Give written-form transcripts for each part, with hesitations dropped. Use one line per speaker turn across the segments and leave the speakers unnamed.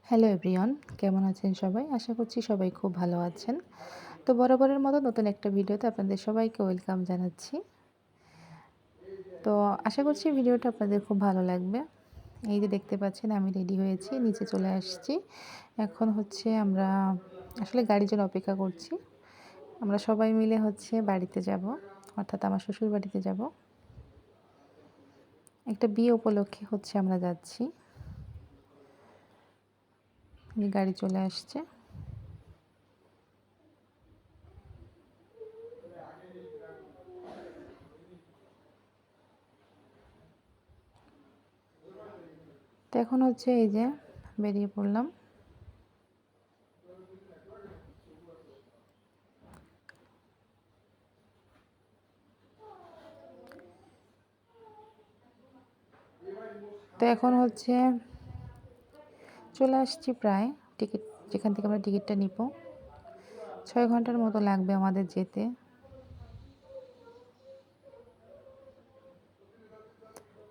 Hello everyone, কেমন আছেন সবাই? আশা করছি সবাই খুব ভালো আছেন। তো বরাবরের মতো নতুন একটা ভিডিওতে আপনাদের সবাইকে ওয়েলকাম জানাচ্ছি। তো আশা করছি ভিডিওটা আপনাদের খুব ভালো লাগবে। এই যে দেখতে পাচ্ছেন আমি রেডি হয়েছি, নিচে চলে আসছি। এখন হচ্ছে আমরা আসলে গাড়ির জন্য অপেক্ষা করছি। আমরা সবাই মিলে হচ্ছে বাড়িতে যাব, অর্থাৎ আমার শ্বশুর বাড়িতে যাব। একটা বিয়ে উপলক্ষে হচ্ছে আমরা যাচ্ছি। এই গাড়ি চলে আসছে। তো এখন হচ্ছে এই যে বেরিয়ে পড়লাম। তো এখন হচ্ছে চলে আসছি প্রায়। টিকিট যেখান থেকে আমরা টিকিটটা নিব ৬ ঘন্টার মতো লাগবে আমাদের যেতে।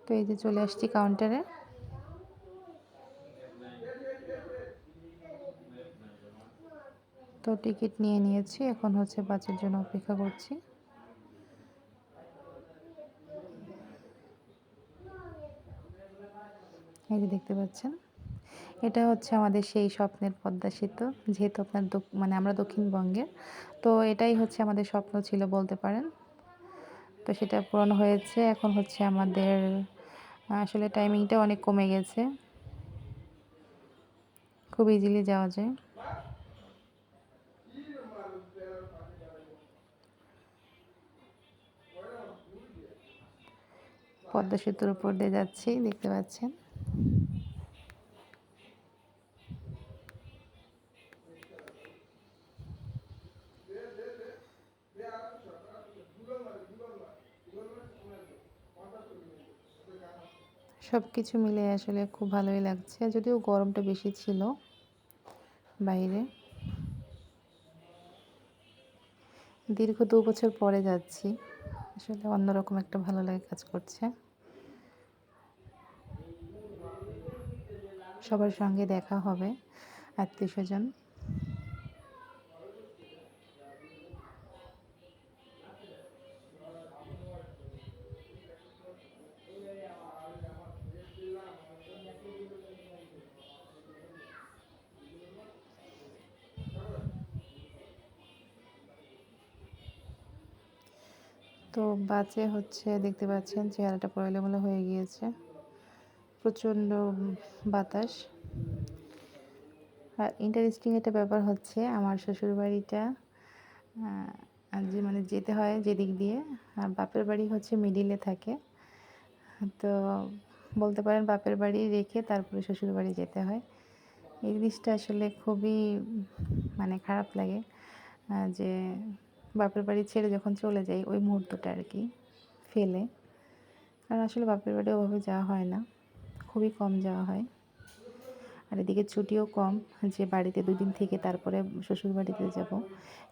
তো এই যে চলে আসছি কাউন্টারে। তো টিকিট নিয়ে নিয়েছি, এখন হচ্ছে বাসের জন্য অপেক্ষা করছি। এই যে দেখতে পাচ্ছেন, এটা হচ্ছে আমাদের সেই স্বপ্নের পদ্মা সেতু। যেহেতু আপনার মানে আমরা দক্ষিণবঙ্গের, তো এটাই হচ্ছে আমাদের স্বপ্ন ছিল বলতে পারেন। তো সেটা পূরণ হয়েছে। এখন হচ্ছে আমাদের আসলে টাইমিংটা অনেক কমে গেছে, খুব ইজিলি যাওয়া যায়। পদ্মা সেতুর উপর দিয়ে যাচ্ছি, দেখতে পাচ্ছেন। সব কিছু মিলে আসলে খুব ভালোই লাগছে, যদিও গরমটা বেশি ছিল বাইরে। দীর্ঘ ২ বছর পরে যাচ্ছি, আসলে অন্যরকম একটা ভালো লাগে কাজ করছে। সবার সঙ্গে দেখা হবে, আত্মীয়স্বজন। তো বাসে হচ্ছে দেখতে পাচ্ছেন চেহারাটা পুরো এলোমেলো হয়ে গিয়েছে, প্রচণ্ড বাতাস। আর ইন্টারেস্টিং একটা ব্যাপার হচ্ছে আমার শ্বশুরবাড়িটা যে মানে যেতে হয় যেদিক দিয়ে, আর বাপের বাড়ি হচ্ছে মিডিলে থাকে। তো বলতে পারেন বাপের বাড়ি রেখে তারপরে শ্বশুর বাড়ি যেতে হয়। এই জিনিসটা আসলে খুবই মানে খারাপ লাগে, যে বাপের বাড়ি ছেড়ে যখন চলে যাই ওই মুহূর্তটা আর কি ফেলে। কারণ আসলে বাপের বাড়ি ওভাবে যাওয়া হয় না, খুবই কম যাওয়া হয়। আর এদিকে ছুটিও কম, যে বাড়িতে ২ দিন থেকে তারপরে শ্বশুর বাড়িতে যাব,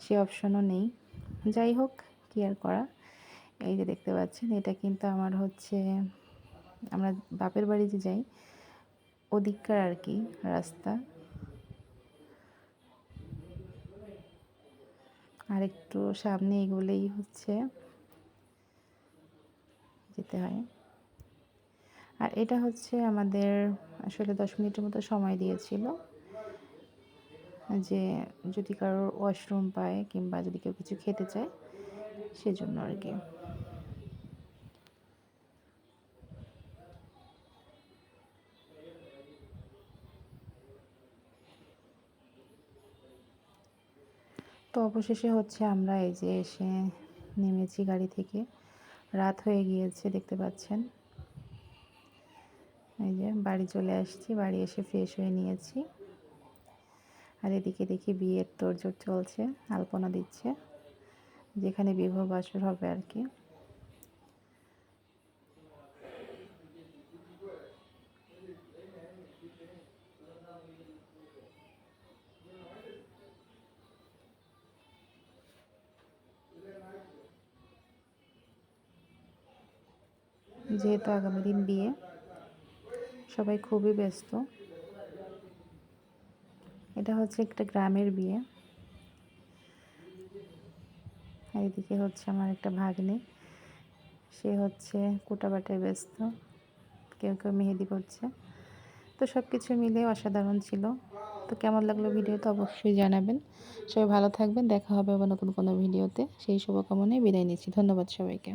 সে অপশনও নেই। যাই হোক, কী আর করা। এই যে দেখতে পাচ্ছেন, এটা কিন্তু আমার হচ্ছে আমরা বাপের বাড়ি যে যাই ওদিককার আর কি রাস্তা। আর একটু সামনে এগোলেই হচ্ছে যেতে হয়। আর এটা হচ্ছে আমাদের আসলে ১০ মিনিটের মতো সময় দিয়েছিল, যে যদি কারোর ওয়াশরুম পায় কিংবা যদি কেউ কিছু খেতে চায় সেজন্য আর কি। তো অবশেষে হচ্ছে আমরা এই যে এসে নেমেছি গাড়ি থেকে। রাত হয়ে গিয়েছে দেখতে পাচ্ছেন। এই যে বাড়ি চলে আসছি, বাড়ি এসে ফ্রেশ হয়ে নিয়েছি। আর এদিকে দেখি বিয়ের তোড়জোড় চলছে, আলপনা দিচ্ছে, যেখানে বিবাহ বাসর হবে আর কি। যেহেতু আগামী দিন বিয়ে, সবাই খুবই ব্যস্ত। এটা হচ্ছে একটা গ্রামের বিয়ে। আর এদিকে হচ্ছে আমার একটা ভাগ্নে, সে হচ্ছে কুটাবাটায় ব্যস্ত, কেউ কেউ মেহেদি করছে। তো সব কিছু মিলে অসাধারণ ছিল। তো কেমন লাগলো ভিডিওটা অবশ্যই জানাবেন। সবাই ভালো থাকবেন, দেখা হবে আবার নতুন কোনো ভিডিওতে। সেই শুভকামনায় বিদায় নিচ্ছি। ধন্যবাদ সবাইকে।